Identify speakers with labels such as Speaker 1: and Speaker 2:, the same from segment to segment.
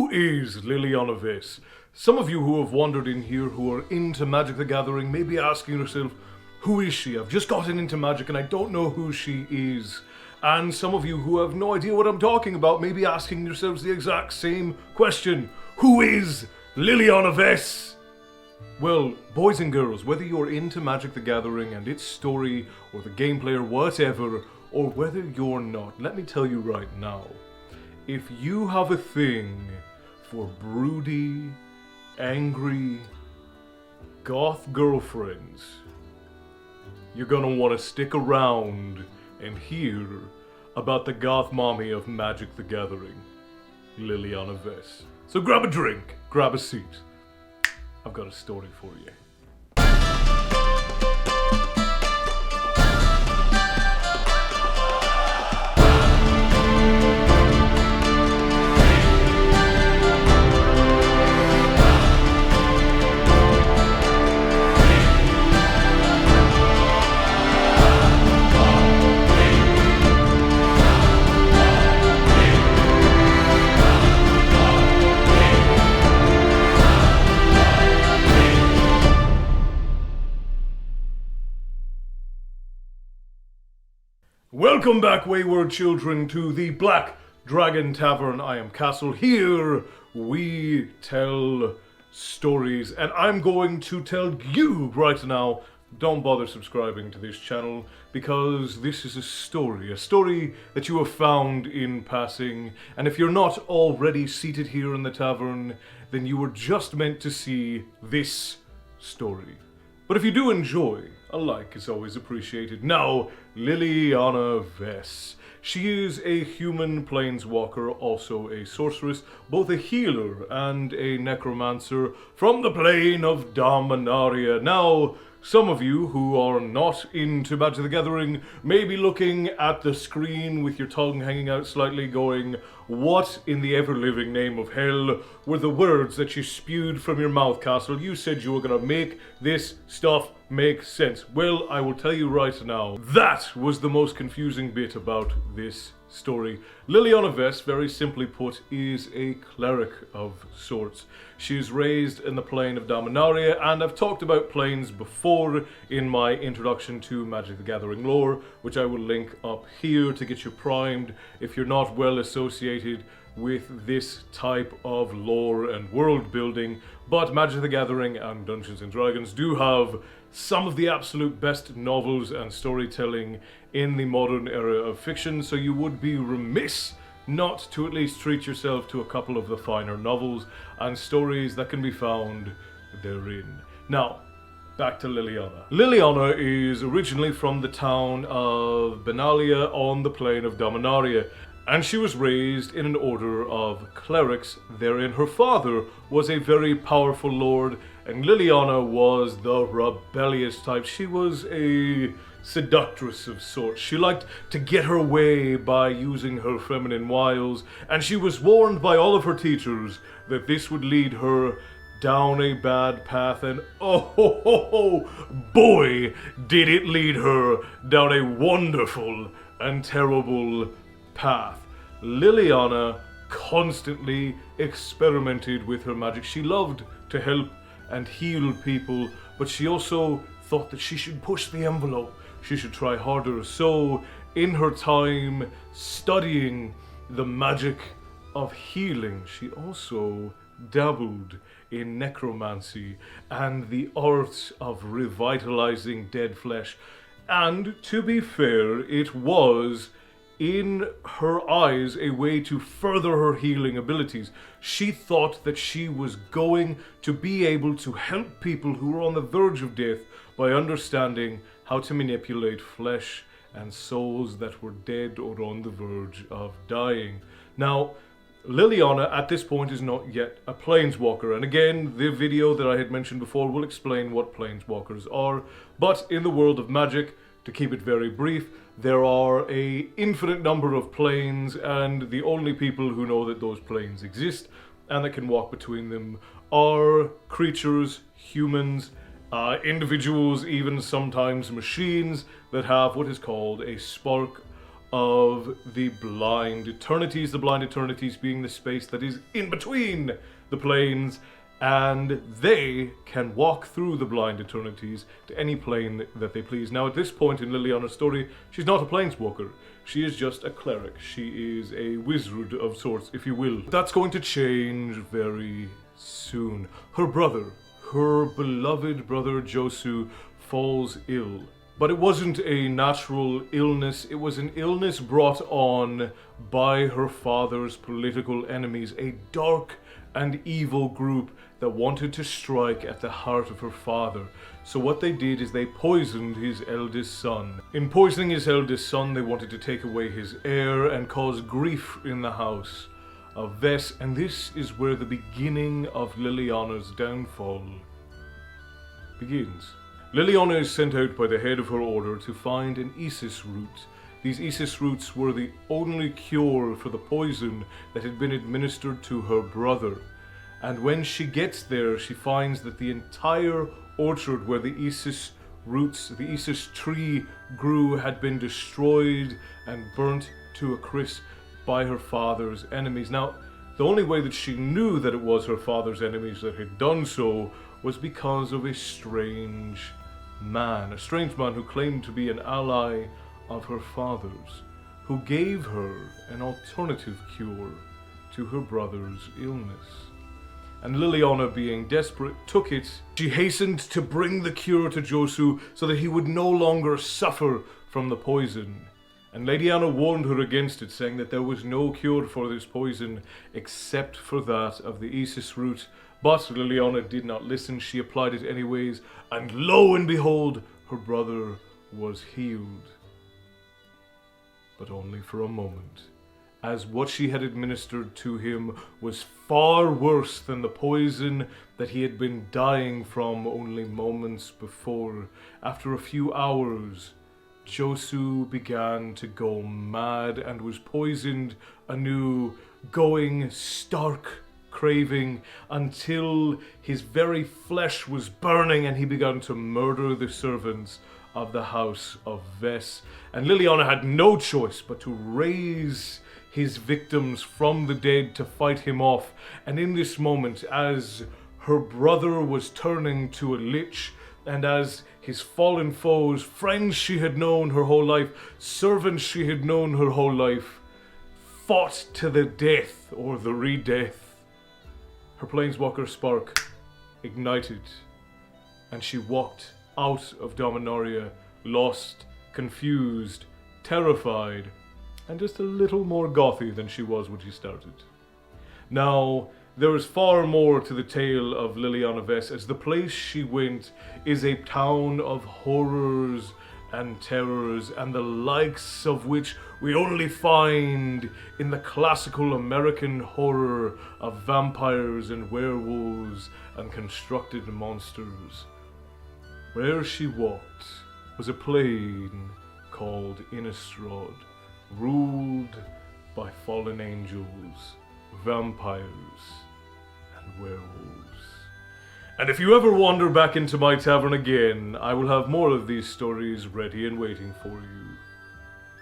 Speaker 1: Who is Liliana Vess? Some of you who have wandered in here who are into Magic the Gathering may be asking yourself, who is she? I've just gotten into Magic and I don't know who she is. And some of you who have no idea what I'm talking about may be asking yourselves the exact same question. Who is Liliana Vess? Well, boys and girls, whether you're into Magic the Gathering and its story, or the gameplay or whatever, or whether you're not, let me tell you right now. If you have a thing for broody, angry, goth girlfriends, you're gonna want to stick around and hear about the goth mommy of Magic the Gathering, Liliana Vess. So grab a drink, grab a seat. I've got a story for you. Welcome back, wayward children, to the Black Dragon Tavern. I am Castle. Here we tell stories, and I'm going to tell you right now, don't bother subscribing to this channel, because this is a story that you have found in passing, and if you're not already seated here in the tavern, then you were just meant to see this story. But if you do enjoy, a like is always appreciated. Now, Liliana Vess. She is a human planeswalker, also a sorceress, both a healer and a necromancer from the plane of Dominaria. Now, some of you who are not into Magic the Gathering may be looking at the screen with your tongue hanging out slightly going, what in the ever-living name of hell were the words that you spewed from your mouth, Castle? You said you were going to make this stuff make sense. Well, I will tell you right now, that was the most confusing bit about this story. Liliana Vess, very simply put, is a cleric of sorts. She is raised in the plane of Dominaria, and I've talked about planes before in my introduction to Magic the Gathering lore, which I will link up here to get you primed if you're not well associated with this type of lore and world building. But Magic the Gathering and Dungeons and Dragons do have some of the absolute best novels and storytelling in the modern era of fiction, so you would be remiss not to at least treat yourself to a couple of the finer novels and stories that can be found therein. Now, back to Liliana. Liliana is originally from the town of Benalia on the plane of Dominaria, and she was raised in an order of clerics therein. Her father was a very powerful lord, and Liliana was the rebellious type. She was a seductress of sorts. She liked to get her way by using her feminine wiles, and she was warned by all of her teachers that this would lead her down a bad path, and boy, did it lead her down a wonderful and terrible path. Liliana constantly experimented with her magic. She loved to help and heal people, but she also thought that she should push the envelope. She should try harder. So, in her time studying the magic of healing, she also dabbled in necromancy and the arts of revitalizing dead flesh. And to be fair, it was, in her eyes, a way to further her healing abilities. She thought that she was going to be able to help people who were on the verge of death by understanding how to manipulate flesh and souls that were dead or on the verge of dying. Now, Liliana at this point is not yet a planeswalker, and again, the video that I had mentioned before will explain what planeswalkers are, but in the world of Magic, to keep it very brief, there are an infinite number of planes, and the only people who know that those planes exist and that can walk between them are creatures, humans, individuals, even sometimes machines that have what is called a spark of the blind eternities. The blind eternities being the space that is in between the planes, and they can walk through the blind eternities to any plane that they please. Now, at this point in Liliana's story, she's not a planeswalker. She is just a cleric. She is a wizard of sorts, if you will. That's going to change very soon. Her brother, her beloved brother Josu, falls ill. But it wasn't a natural illness. It was an illness brought on by her father's political enemies, a dark and evil group that wanted to strike at the heart of her father. So what they did is they poisoned his eldest son. In poisoning his eldest son, they wanted to take away his heir and cause grief in the house of Vess, and this is where the beginning of Liliana's downfall begins. Liliana is sent out by the head of her order to find an Isis root. These Isis roots were the only cure for the poison that had been administered to her brother. And when she gets there, she finds that the entire orchard where the Isis roots, the Isis tree grew, had been destroyed and burnt to a crisp by her father's enemies. Now, the only way that she knew that it was her father's enemies that had done so was because of a strange man who claimed to be an ally of her father's, who gave her an alternative cure to her brother's illness. And Liliana, being desperate, took it. She hastened to bring the cure to Josu so that he would no longer suffer from the poison. And Lady Anna warned her against it, saying that there was no cure for this poison except for that of the Isis root. But Liliana did not listen. She applied it anyways, and lo and behold, her brother was healed. But only for a moment, as what she had administered to him was far worse than the poison that he had been dying from only moments before. After a few hours, Josu began to go mad and was poisoned anew, going stark craving until his very flesh was burning, and he began to murder the servants of the house of Vess. And Liliana had no choice but to raise his victims from the dead to fight him off. And in this moment, as her brother was turning to a lich, and as his fallen foes, friends she had known her whole life, servants she had known her whole life, fought to the death or the re-death, her planeswalker spark ignited, and she walked out of Dominaria, lost, confused, terrified, and just a little more gothy than she was when she started. Now, there is far more to the tale of Liliana Vess, as the place she went is a town of horrors and terrors, and the likes of which we only find in the classical American horror of vampires and werewolves and constructed monsters. Where she walked was a plain called Innistrad, ruled by fallen angels, vampires, and werewolves. And if you ever wander back into my tavern again, I will have more of these stories ready and waiting for you.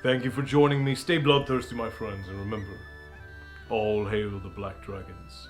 Speaker 1: Thank you for joining me. Stay bloodthirsty, my friends, and remember, all hail the Black Dragons.